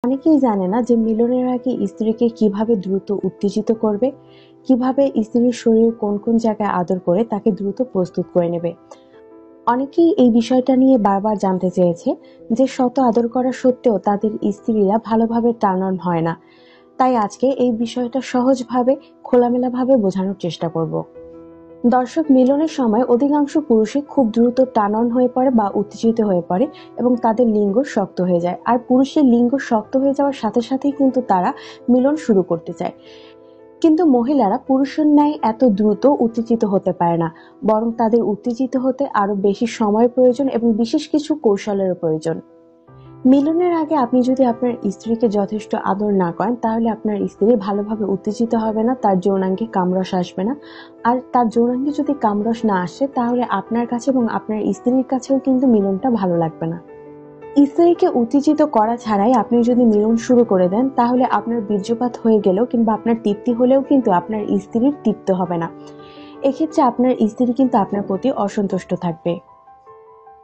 অনেকেই জানে না যে মিলনের আগে স্ত্রীকে কিভাবে দ্রুত উত্তেজিত করবে, কিভাবে স্ত্রীর শরীর কোন কোন জায়গায় আদর করে তাকে দ্রুত প্রস্তুত করে নেবে। অনেকেই এই বিষয়টা নিয়ে বারবার জানতে চেয়েছে যে শত আদর করা সত্ত্বেও তাদের স্ত্রীরা ভালোভাবে টার্ন অন হয় না। তাই আজকে এই বিষয়টা সহজভাবে খোলামেলাভাবে বোঝানোর চেষ্টা করব। দর্শক, মিলনের সময় অধিকাংশ পুরুষই খুব দ্রুত টার্ন অন হয়ে পড়ে বা উত্তেজিত হয়ে পড়ে এবং তাদের লিঙ্গ শক্ত হয়ে যায়। আর পুরুষের লিঙ্গ শক্ত হয়ে যাওয়ার সাথে সাথেই কিন্তু তারা মিলন শুরু করতে চায়। কিন্তু মহিলারা পুরুষের ন্যায় এত দ্রুত উত্তেজিত হতে পারে না, বরং তাদের উত্তেজিত হতে আরো বেশি সময় প্রয়োজন এবং বিশেষ কিছু কৌশলের প্রয়োজন। মিলনের আগে আপনি যদি আপনার স্ত্রীকে যথেষ্ট আদর না করেন, তাহলে আপনার স্ত্রী ভালোভাবে উত্তেজিত হবে না, তার যৌনাঙ্গে কামরস আসবে না। আর তার যৌনাঙ্গে যদি কামরস না আসে, তাহলে আপনার কাছে এবং আপনার স্ত্রীর কাছেও কিন্তু মিলনটা ভালো লাগবে না। স্ত্রীকে উত্তেজিত করা ছাড়াই আপনি যদি মিলন শুরু করে দেন, তাহলে আপনার বীর্যপাত হয়ে গেলেও কিংবা আপনার তৃপ্তি হলেও কিন্তু আপনার স্ত্রীর তৃপ্ত হবে না। এক্ষেত্রে আপনার স্ত্রী কিন্তু আপনার প্রতি অসন্তুষ্ট থাকবে।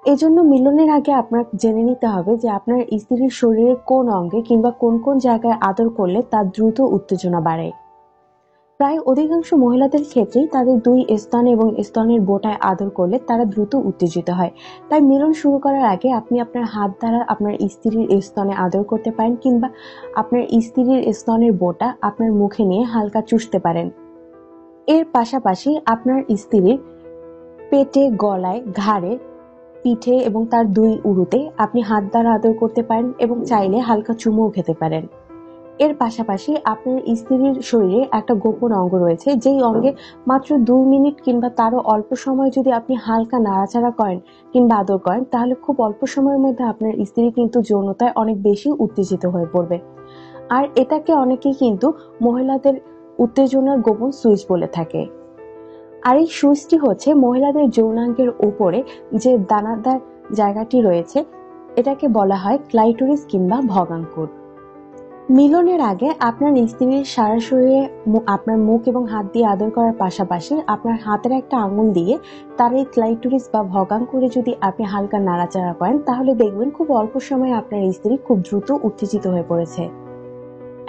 এজন্য মিলনের আগে আপনার জেনে নিতে হবে যে আপনার স্ত্রীর শরীরের কোন অঙ্গে কিংবা কোন কোন জায়গায় আদর করলে তার দ্রুত উত্তেজনা বাড়ে। প্রায় অধিকাংশ মহিলাদের ক্ষেত্রেই তাদের দুই স্তন এবং স্তনের বোটায় আদর করলে তারা দ্রুত উত্তেজিত হয়। তাই মিলন শুরু করার আগে আপনি আপনার হাত দ্বারা আপনার স্ত্রীর স্তনে আদর করতে পারেন কিংবা আপনার স্ত্রীর স্তনের বোটা আপনার মুখে নিয়ে হালকা চুষতে পারেন। এর পাশাপাশি আপনার স্ত্রীর পেটে, গলায়, ঘাড়ে, পিঠে এবং তার দুই উরুতে আপনি হাত দ্বারা আদর করতে পারেন এবং চাইলে হালকা চুমুও খেতে পারেন। এর পাশাপাশি আপনার স্ত্রীর শরীরে একটা গোপন অঙ্গ রয়েছে, যেই অঙ্গে মাত্র 2 মিনিট কিংবা তারও অল্প সময় যদি আপনি হালকা নাড়াচাড়া করেন কিংবা আদর করেন, তাহলে খুব অল্প সময়ের মধ্যে আপনার স্ত্রী কিন্তু যৌনতায় অনেক বেশি উত্তেজিত হয়ে পড়বে। আর এটাকে অনেকেই কিন্তু মহিলাদের উত্তেজনার গোপন সুইচ বলে থাকে। আর এই সুইচটি হচ্ছে মহিলাদের যৌনাঙ্গের উপরে যে দানাদার জায়গাটি রয়েছে, এটাকে বলা হয় ক্লাইটোরিস কিংবা ভগাঙ্কুর। মিলনের আগে আপনার স্ত্রীর সারা শরীরে আপনার মুখ এবং হাত দিয়ে আদর করার পাশাপাশি আপনার হাতের একটা আঙুল দিয়ে তার এই ক্লাইটোরিস বা ভগাঙ্কুরে যদি আপনি হালকা নাড়াচাড়া করেন, তাহলে দেখবেন খুব অল্প সময়ে আপনার স্ত্রী খুব দ্রুত উত্তেজিত হয়ে পড়েছে।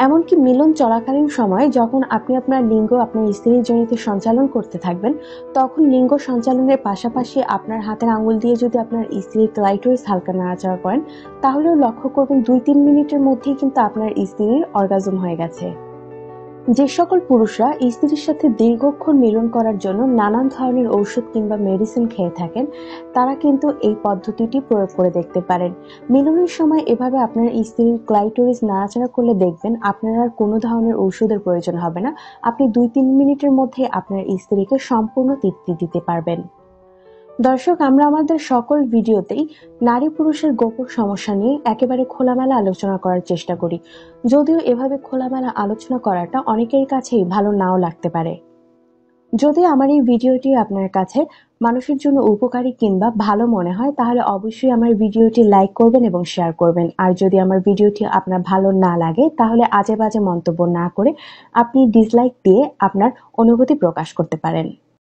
এমনকি মিলন চলাকালীন সময়ে যখন আপনি আপনার লিঙ্গ আপনার স্ত্রীর যোনিতে সঞ্চালন করতে থাকবেন, তখন লিঙ্গ সঞ্চালনের পাশাপাশি আপনার হাতের আঙুল দিয়ে যদি আপনার স্ত্রীর ক্লাইটোরিস হালকা নাড়াচাড়া করেন, তাহলেও লক্ষ্য করবেন 2-3 মিনিটের মধ্যেই কিন্তু আপনার স্ত্রীর অর্গাজম হয়ে গেছে। যে সকল পুরুষরা স্ত্রীর সাথে দীর্ঘক্ষণ মিলন করার জন্য নানান ধরনের ঔষধ কিংবা মেডিসিন খেয়ে থাকেন, তারা কিন্তু এই পদ্ধতিটি প্রয়োগ করে দেখতে পারেন। মিলনের সময় এভাবে আপনার স্ত্রীর ক্লাইটোরিস নাড়াচাড়া করলে দেখবেন আপনার আর কোনো ধরনের ঔষধের প্রয়োজন হবে না। আপনি 2-3 মিনিটের মধ্যে আপনার স্ত্রীকে সম্পূর্ণ তৃপ্তি দিতে পারবেন। দর্শক, আমরা আমাদের সকল ভিডিওতেই নারী পুরুষের গোপন সমস্যা নিয়ে একেবারে খোলামেলা আলোচনা করার চেষ্টা করি, যদিও এভাবে খোলামেলা আলোচনা করাটা অনেকের কাছেই ভালো নাও লাগতে পারে। যদি আমার এই ভিডিওটি আপনার কাছে মানুষের জন্য উপকারী কিংবা ভালো মনে হয়, তাহলে অবশ্যই আমার ভিডিওটি লাইক করবেন এবং শেয়ার করবেন। আর যদি আমার ভিডিওটি আপনার ভালো না লাগে, তাহলে আজে বাজে মন্তব্য না করে আপনি ডিসলাইক দিয়ে আপনার অনুভূতি প্রকাশ করতে পারেন।